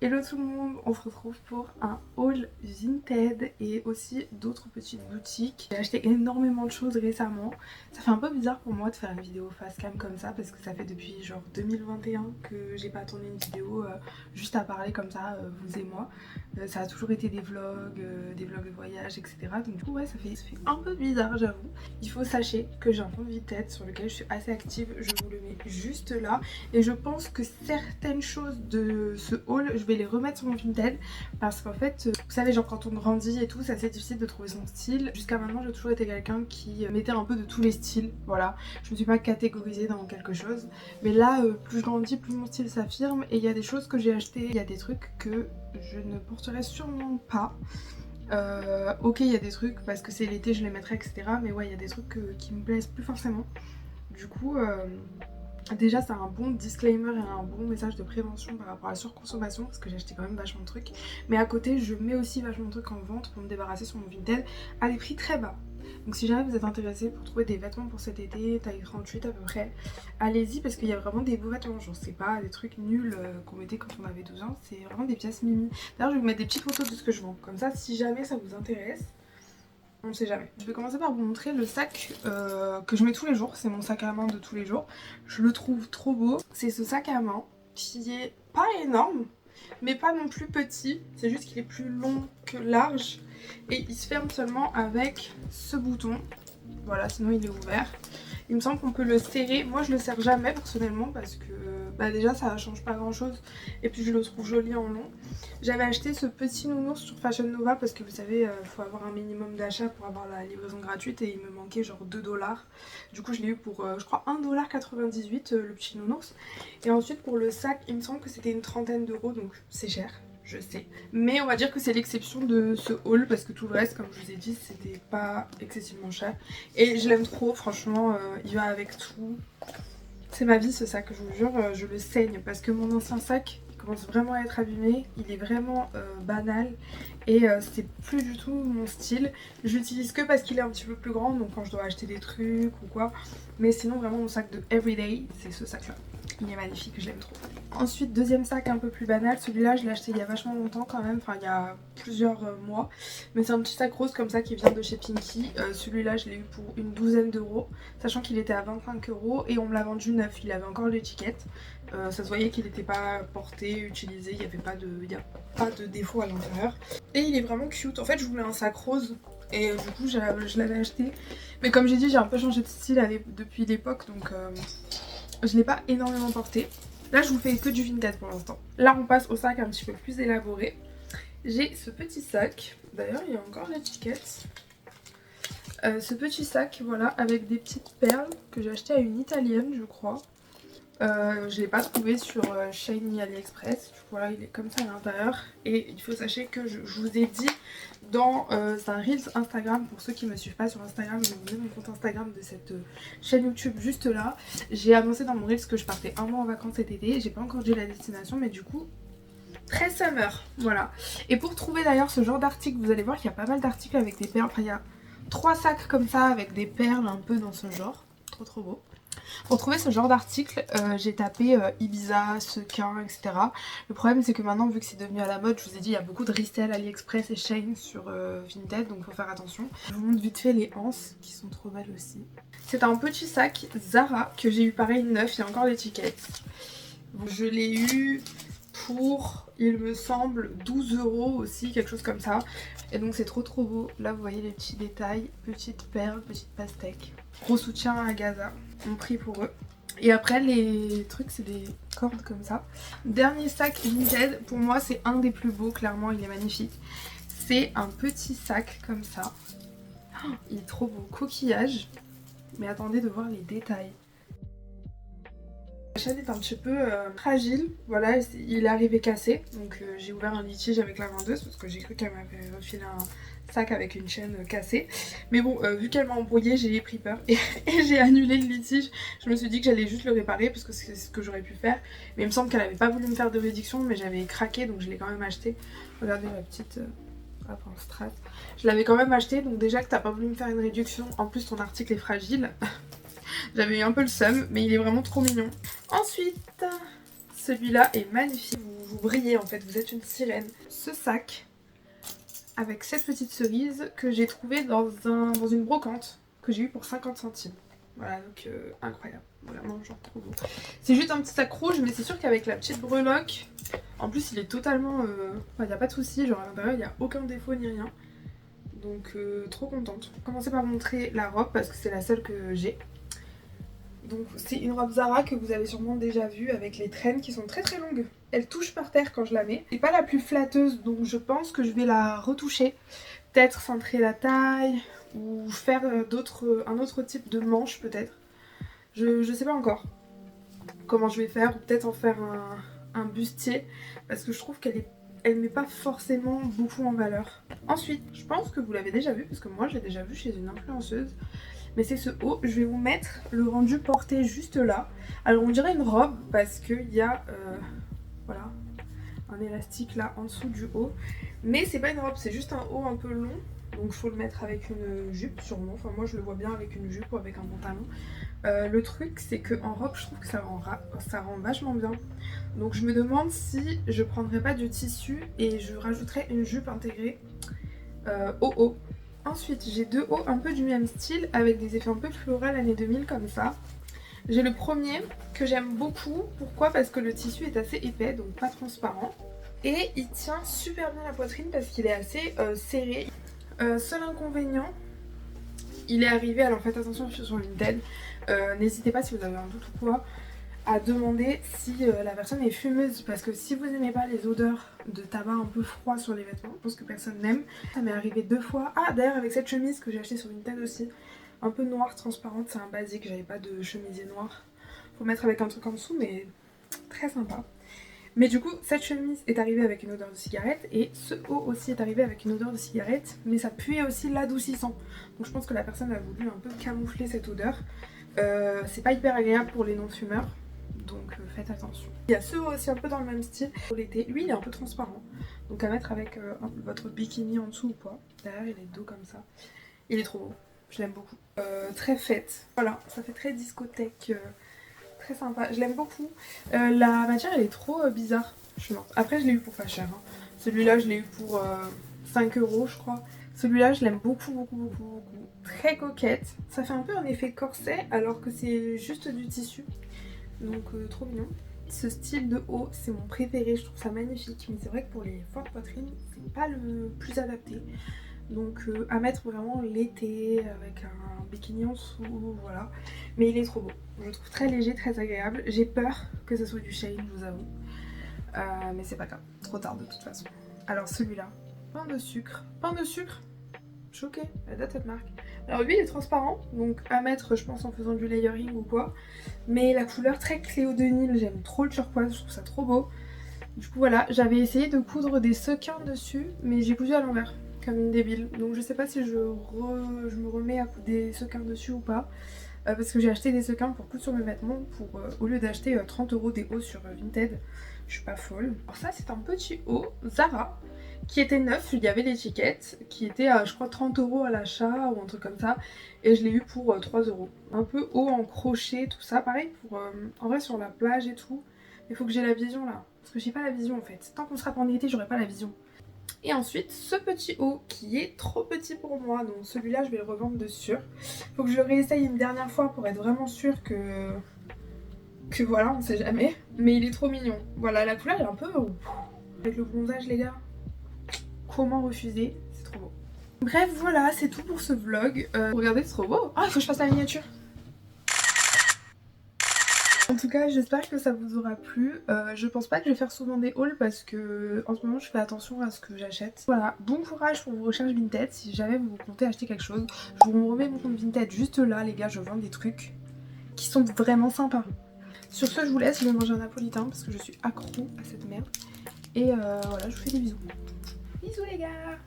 Hello tout le monde, on se retrouve pour un haul Vinted et aussi d'autres petites boutiques. J'ai acheté énormément de choses récemment. Ça fait un peu bizarre pour moi de faire une vidéo face cam comme ça parce que ça fait depuis genre 2021 que j'ai pas tourné une vidéo juste à parler comme ça, vous et moi. Ça a toujours été des vlogs de voyage, etc. Donc du coup ouais, ça fait un peu bizarre, j'avoue. Il faut sachez que j'ai un compte Vinted sur lequel je suis assez active, je vous le mets juste là. Et je pense que certaines choses de ce haul, je vais les remettre sur mon Vinted parce qu'en fait, vous savez, genre quand on grandit et tout, c'est assez difficile de trouver son style. Jusqu'à maintenant, j'ai toujours été quelqu'un qui mettait un peu de tous les styles, voilà. Je me suis pas catégorisée dans quelque chose. Mais là, plus je grandis, plus mon style s'affirme et il y a des choses que j'ai achetées, il y a des trucs que je ne porterai sûrement pas. Ok, il y a des trucs parce que c'est l'été, je les mettrai, etc. Mais ouais, il y a des trucs qui me plaisent plus forcément. Du coup, déjà c'est un bon disclaimer et un bon message de prévention par rapport à la surconsommation parce que j'ai acheté quand même vachement de trucs. Mais à côté, je mets aussi vachement de trucs en vente pour me débarrasser sur mon Vinted à des prix très bas. Donc si jamais vous êtes intéressé pour trouver des vêtements pour cet été, taille 38 à peu près, allez-y parce qu'il y a vraiment des beaux vêtements. Genre c'est pas des trucs nuls qu'on mettait quand on avait 12 ans, c'est vraiment des pièces mimi. D'ailleurs je vais vous mettre des petites photos de ce que je vends. Comme ça si jamais ça vous intéresse, on ne sait jamais. Je vais commencer par vous montrer le sac que je mets tous les jours. C'est mon sac à main de tous les jours. Je le trouve trop beau. C'est ce sac à main qui est pas énorme, mais pas non plus petit. C'est juste qu'il est plus long que large. Et il se ferme seulement avec ce bouton. Voilà, sinon il est ouvert. Il me semble qu'on peut le serrer. Moi je le serre jamais personnellement parce que bah déjà ça change pas grand chose. Et puis je le trouve joli en long. J'avais acheté ce petit nounours sur Fashion Nova parce que vous savez, faut avoir un minimum d'achat pour avoir la livraison gratuite et il me manquait genre 2 dollars. Du coup je l'ai eu pour je crois 1,98 $, le petit nounours. Et ensuite pour le sac, il me semble que c'était une trentaine d'euros, donc c'est cher. Je sais. Mais on va dire que c'est l'exception de ce haul parce que tout le reste, comme je vous ai dit, c'était pas excessivement cher. Et je l'aime trop, franchement, il va avec tout. C'est ma vie ce sac, je vous jure, je le saigne parce que mon ancien sac il commence vraiment à être abîmé, il est vraiment banal et c'est plus du tout mon style. Je l'utilise que parce qu'il est un petit peu plus grand, donc quand je dois acheter des trucs ou quoi. Mais sinon vraiment mon sac de everyday, c'est ce sac là. Il est magnifique, je l'aime trop. Ensuite, deuxième sac un peu plus banal, celui-là je l'ai acheté il y a vachement longtemps quand même, enfin il y a plusieurs mois. Mais c'est un petit sac rose comme ça qui vient de chez Pinky. Celui-là je l'ai eu pour une douzaine d'euros, sachant qu'il était à 25 € et on me l'a vendu neuf, il avait encore l'étiquette. Ça se voyait qu'il n'était pas porté, utilisé, il n'y avait pas de défaut à l'intérieur. Et il est vraiment cute, en fait je voulais un sac rose. Et du coup je l'avais acheté. Mais comme j'ai dit, j'ai un peu changé de style depuis l'époque, donc je l'ai pas énormément porté. Là je vous fais que du Vinted pour l'instant. Là on passe au sac un petit peu plus élaboré. J'ai ce petit sac, d'ailleurs il y a encore l'étiquette. Ce petit sac voilà avec des petites perles que j'ai acheté à une italienne je crois. Je ne l'ai pas trouvé sur Shein ni AliExpress. Du coup voilà il est comme ça à l'intérieur. Et il faut sachez que je vous ai dit dans un Reels Instagram, pour ceux qui ne me suivent pas sur Instagram, je vais vous donner mon compte Instagram de cette chaîne YouTube juste là. J'ai annoncé dans mon Reels que je partais un mois en vacances cet été. J'ai pas encore dit la destination mais du coup très summer, voilà. Et pour trouver d'ailleurs ce genre d'article, vous allez voir qu'il y a pas mal d'articles avec des perles. Enfin il y a 3 sacs comme ça avec des perles un peu dans ce genre. Trop beau. Pour trouver ce genre d'article, j'ai tapé Ibiza, sequin, etc. Le problème c'est que maintenant vu que c'est devenu à la mode, je vous ai dit il y a beaucoup de resell, AliExpress et Shein sur Vinted, donc faut faire attention. Je vous montre vite fait les anses qui sont trop belles aussi. C'est un petit sac Zara que j'ai eu pareil neuf, il y a encore l'étiquette. Je l'ai eu pour, il me semble, 12 € aussi, quelque chose comme ça. Et donc c'est trop beau. Là vous voyez les petits détails, petites perles, petites pastèques. Gros soutien à Gaza, on prie pour eux. Et après les trucs c'est des cordes comme ça. Dernier sac Vinted, pour moi c'est un des plus beaux, clairement il est magnifique. C'est un petit sac comme ça. Oh, il est trop beau, coquillage. Mais attendez de voir les détails. La chaîne est un petit peu fragile, voilà, il est arrivé cassé, donc j'ai ouvert un litige avec la vendeuse parce que j'ai cru qu'elle m'avait refilé un sac avec une chaîne cassée. Mais bon, vu qu'elle m'a embrouillé, j'ai pris peur et j'ai annulé le litige. Je me suis dit que j'allais juste le réparer parce que c'est ce que j'aurais pu faire. Mais il me semble qu'elle n'avait pas voulu me faire de réduction, mais j'avais craqué donc je l'ai quand même acheté. Regardez la petite... hop, en strat. Je l'avais quand même acheté, donc déjà que t'as pas voulu me faire une réduction, en plus ton article est fragile. J'avais eu un peu le seum, mais il est vraiment trop mignon. Ensuite, celui-là est magnifique. vous brillez en fait, vous êtes une sirène. Ce sac avec cette petite cerise que j'ai trouvé dans une brocante que j'ai eu pour 50 centimes. Voilà, donc incroyable, vraiment genre trop beau. C'est juste un petit sac rouge, mais c'est sûr qu'avec la petite breloque, en plus il est totalement... il n'y a pas de souci, genre à l'intérieur il n'y a aucun défaut ni rien. Donc trop contente. Je vais commencer par montrer la robe parce que c'est la seule que j'ai. Donc c'est une robe Zara que vous avez sûrement déjà vue avec les traînes qui sont très très longues. Elle touche par terre quand je la mets. C'est pas la plus flatteuse donc je pense que je vais la retoucher. Peut-être centrer la taille ou faire un autre type de manche peut-être. Je sais pas encore comment je vais faire ou peut-être en faire un bustier parce que je trouve elle met pas forcément beaucoup en valeur. Ensuite, je pense que vous l'avez déjà vu parce que moi je l'ai déjà vu chez une influenceuse. Mais c'est ce haut, je vais vous mettre le rendu porté juste là. Alors on dirait une robe parce qu'il y a voilà, un élastique là en dessous du haut. Mais c'est pas une robe, c'est juste un haut un peu long. Donc il faut le mettre avec une jupe sûrement. Enfin moi je le vois bien avec une jupe ou avec un pantalon. Le truc c'est qu'en robe je trouve que ça rend vachement bien. Donc je me demande si je prendrais pas du tissu et je rajouterais une jupe intégrée au haut. Ensuite j'ai deux hauts un peu du même style avec des effets un peu floral années 2000 comme ça. J'ai le premier que j'aime beaucoup. Pourquoi? Parce que le tissu est assez épais donc pas transparent. Et il tient super bien la poitrine parce qu'il est assez serré. Seul inconvénient, il est arrivé, alors faites attention sur Vinted, n'hésitez pas si vous avez un doute ou quoi à demander si la personne est fumeuse parce que si vous n'aimez pas les odeurs de tabac un peu froid sur les vêtements, je pense que personne n'aime. Ça m'est arrivé 2 fois. Ah d'ailleurs avec cette chemise que j'ai achetée sur Vinted aussi, un peu noire transparente, c'est un basique, j'avais pas de chemisier noir. Faut mettre avec un truc en dessous mais très sympa. Mais du coup cette chemise est arrivée avec une odeur de cigarette et ce haut aussi est arrivé avec une odeur de cigarette, mais ça puait aussi l'adoucissant. Donc je pense que la personne a voulu un peu camoufler cette odeur. C'est pas hyper agréable pour les non-fumeurs. Donc faites attention. Il y a ce haut aussi un peu dans le même style pour l'été. Lui il est un peu transparent. Donc à mettre avec votre bikini en dessous ou quoi. Derrière il est dos comme ça. Il est trop beau. Je l'aime beaucoup. Très fête. Voilà, ça fait très discothèque. Très sympa. Je l'aime beaucoup. La matière elle est trop bizarre. Je suis morte. Après je l'ai eu pour pas cher. Hein. Celui-là je l'ai eu pour 5 € je crois. Celui-là je l'aime beaucoup beaucoup beaucoup beaucoup. Très coquette. Ça fait un peu un effet corset alors que c'est juste du tissu. Donc trop mignon. Ce style de haut c'est mon préféré, je trouve ça magnifique. Mais c'est vrai que pour les fortes poitrines c'est pas le plus adapté. Donc à mettre vraiment l'été avec un bikini en dessous, voilà. Mais il est trop beau. Je le trouve très léger, très agréable. J'ai peur que ce soit du Shein, je vous avoue. Mais c'est pas grave, trop tard de toute façon. Alors celui-là, pain de sucre. Pain de sucre, choquée, elle date cette marque. Alors lui il est transparent, donc à mettre je pense en faisant du layering ou quoi. Mais la couleur très Cléo de Nil, j'aime trop le turquoise, je trouve ça trop beau. Du coup voilà, j'avais essayé de coudre des sequins dessus, mais j'ai cousu à l'envers. Comme une débile, donc je sais pas si je me remets à coudre des sequins dessus ou pas, parce que j'ai acheté des sequins pour coudre sur mes vêtements pour au lieu d'acheter 30 € des hauts sur Vinted. Je suis pas folle. Alors ça c'est un petit haut Zara qui était neuf, il y avait l'étiquette qui était à je crois 30 € à l'achat ou un truc comme ça, et je l'ai eu pour 3 €. Un peu haut en crochet, tout ça, pareil pour en vrai sur la plage et tout. Il faut que j'ai la vision là, parce que j'ai pas la vision en fait. Tant qu'on sera pas en été j'aurai pas la vision. Et ensuite ce petit haut qui est trop petit pour moi, donc celui-là je vais le revendre de sûr. Faut que je le réessaye une dernière fois pour être vraiment sûre que voilà, on sait jamais. Mais il est trop mignon. Voilà, la couleur est un peu... Avec le bronzage les gars, comment refuser? C'est trop beau. Bref voilà, c'est tout pour ce vlog. Regardez, c'est trop beau. Ah, il faut que je fasse la miniature. En tout cas j'espère que ça vous aura plu. Je pense pas que je vais faire souvent des hauls parce que en ce moment je fais attention à ce que j'achète. Voilà, bon courage pour vos recherches Vinted si jamais vous comptez acheter quelque chose. Je vous remets mon compte Vinted juste là les gars, je vends des trucs qui sont vraiment sympas. Sur ce je vous laisse, je vais manger un napolitain parce que je suis accro à cette merde. Et voilà, je vous fais des bisous. Bisous les gars.